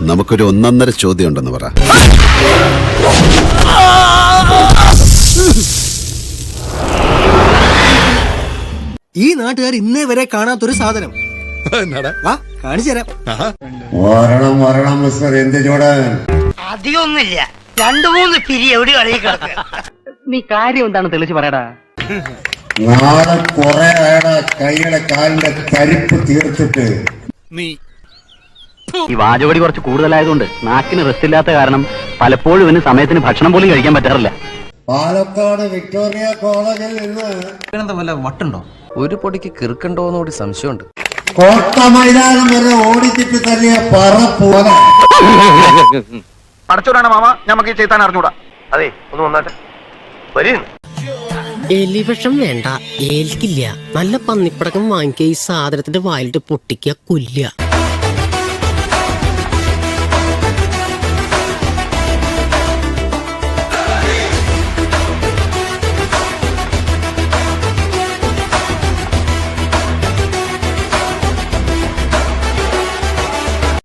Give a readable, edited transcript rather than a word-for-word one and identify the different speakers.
Speaker 1: നമുക്കൊരു ഒന്നൊന്നര ചോദ്യം ഉണ്ടെന്ന് പറ.
Speaker 2: ഈ നാട്ടുകാർ ഇന്നേ വരെ കാണാത്തൊരു സാധനം കാണിച്ചു തരാം.
Speaker 3: അധികമൊന്നുമില്ല, 2-3 പിരി എവിടെ കളി കിടക്കുക.
Speaker 4: നീ കാര്യം എന്താണ് തെളിച്ച് പറയടാ.
Speaker 5: നാളെ കുറെ കൈയുടെ കാലിന്റെ തരിപ്പ് തീർത്തിട്ട്
Speaker 4: ഈ വാചകടി കുറച്ച് കൂടുതലായതുകൊണ്ട് നാക്കിന് റെസ്റ്റ് ഇല്ലാത്ത കാരണം പലപ്പോഴും ഇവന് സമയത്തിന് ഭക്ഷണം പോലും കഴിക്കാൻ പറ്റാറില്ല.
Speaker 5: പാലക്കാട് വിക്ടോറിയ കോളേജിൽ നിന്ന്
Speaker 6: വല്ല വട്ടുണ്ടോ? ഒരു പൊടിക്ക് കിറുക്കണ്ടോന്ന് കൂടി സംശയമുണ്ട്.
Speaker 5: കോട്ട മൈതാനം വരെ ഓടിച്ചിട്ട് തല്ലിയ പറ
Speaker 7: അടച്ചോടാണ് മാമ, നമുക്ക് ഈ ചെയ്താൻ അറിഞ്ഞൂടാ. അതെ, ഒന്ന് വന്നാട്ടെ.
Speaker 8: എലിവിഷം വേണ്ട, ഏൽക്കില്ല. നല്ല പന്നിപ്പടക്കം വാങ്ങിക്കുക, ഈ സാധനത്തിന്റെ വായിലിട്ട് പൊട്ടിക്കുക, കൊല്ലുക.